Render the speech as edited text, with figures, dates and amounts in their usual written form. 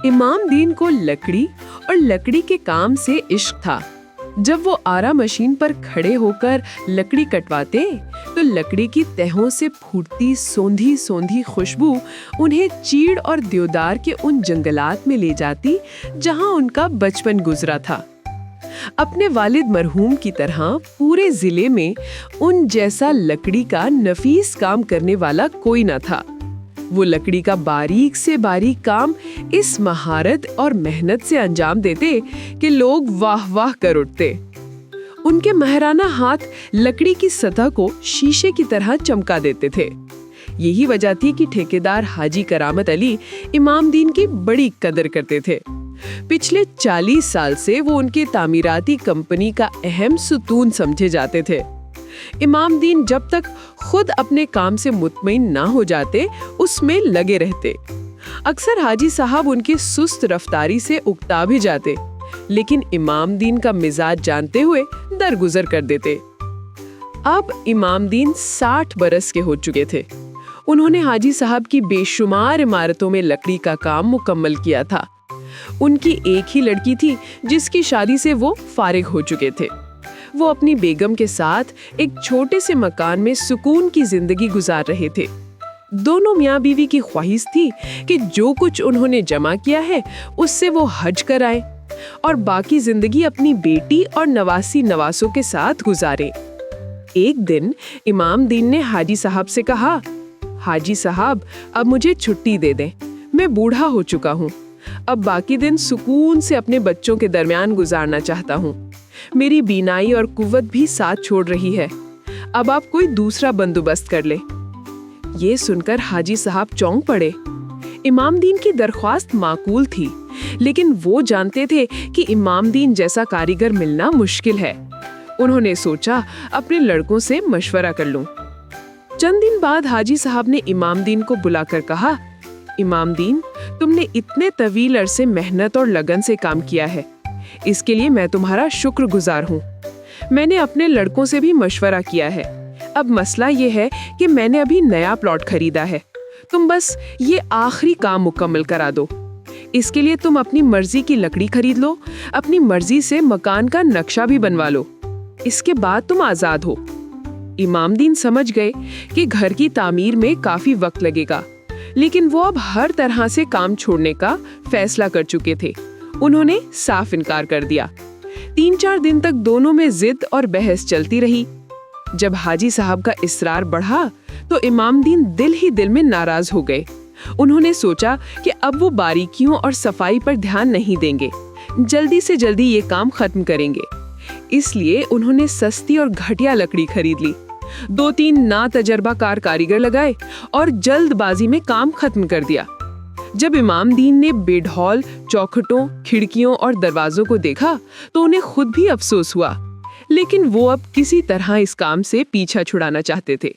इमाम दीन को लकड़ी और लकड़ी के काम से इश्क था। जब वो आरा मशीन पर खड़े होकर लकड़ी कटवाते तो लकड़ी की तहों से फूटती सोंधी सोंधी खुशबू उन्हें चीड़ और देवदार के उन जंगलात में ले जाती जहां उनका बचपन गुजरा था। अपने वालिद मरहूम की तरह पूरे जिले में उन जैसा लकड़ी का नफीस काम करने वाला कोई न था। वो लकड़ी का बारीक से बारीक काम इस महारत और मेहनत से अंजाम देते कि लोग वाह वाह कर उठते। उनके महराना हाथ लकड़ी की सतह को शीशे की तरह चमका देते थे। यही वजह थी कि ठेकेदार हाजी करामत अली इमाम दीन की बड़ी कदर करते थे। पिछले 40 साल से वो उनकी तामीराती कंपनी का अहम सुतून समझे जाते थे। इमाम दीन जब तक खुद अपने काम से मुतमईन ना हो जाते उसमें लगे रहते। अक्सर हाजी साहब उनकी सुस्त रफ्तारी से उकता भी जाते, लेकिन इमाम दीन का मिजाज जानते हुए दरगुजर कर देते। अब इमाम दीन 60 बरस के हो चुके थे। उन्होंने हाजी साहब की बेशुमार इमारतों में लकड़ी का काम मुकम्मल किया था। उनकी एक ही लड़की थी जिसकी शादी से वो फारिग हो चुके थे। वो अपनी बेगम के साथ एक छोटे से मकान में सुकून की जिंदगी गुजार रहे थे। दोनों मियाँ बीवी की ख्वाहिश थी कि जो कुछ उन्होंने जमा किया है उससे वो हज कर आए और बाकी जिंदगी अपनी बेटी और नवासी नवासों के साथ गुजारे। एक दिन इमाम दीन ने हाजी साहब से कहा, हाजी साहब अब मुझे छुट्टी दे दें, मैं बूढ़ा हो चुका हूँ। अब बाकी दिन सुकून से अपने बच्चों के दरमियान गुजारना चाहता हूँ। मेरी बीनाई और कुव्वत भी साथ छोड़ रही है। अब आप कोई दूसरा बंदोबस्त कर ले। ये सुनकर हाजी साहब चौंक पड़े। इमाम दीन की दरख्वास्त माकूल थी, लेकिन वो जानते थे कि इमाम दीन जैसा कारीगर मिलना मुश्किल है। उन्होंने सोचा अपने लड़कों से मशवरा कर लूं। चंद दिन बाद हाजी साहब ने इमाम दीन को बुलाकर कहा, इमाम दीन, तुमने इतने तवील अरसे मेहनत और लगन से काम किया है, इसके लिए मैं तुम्हारा शुक्रगुजार हूँ। मैंने अपने लड़कों से भी मशवरा किया है। अब मसला ये है कि मैंने अभी नया प्लॉट खरीदा है। तुम बस ये आखिरी काम मुकम्मल करा दो। इसके लिए तुम अपनी मर्जी की लकड़ी खरीद लो, अपनी मर्जी से मकान का नक्शा भी बनवा लो। इसके बाद तुम आजाद हो। इमाम दीन समझ गए कि घर की तामीर में काफी वक्त लगेगा, लेकिन वो अब हर तरह से काम छोड़ने का फैसला कर चुके थे। उन्होंने साफ इनकार कर दिया। 3-4 दिन तक दोनों में जिद और बहस चलती रही। जब हाजी साहब का इसरार बढ़ा तो इमाम दीन दिल ही दिल में नाराज हो गए। उन्होंने सोचा कि अब वो बारीकियों और सफाई पर ध्यान नहीं देंगे, जल्दी से जल्दी ये काम खत्म करेंगे। इसलिए उन्होंने सस्ती और घटिया लकड़ी खरीद ली, 2-3 नातजर्बाकार कारीगर लगाए और जल्दबाजी में काम खत्म कर दिया। जब इमाम दीन ने बेड हॉल, चौखटों, खिड़कियों और दरवाजों को देखा तो उन्हें खुद भी अफसोस हुआ, लेकिन वो अब किसी तरह इस काम से पीछा छुड़ाना चाहते थे।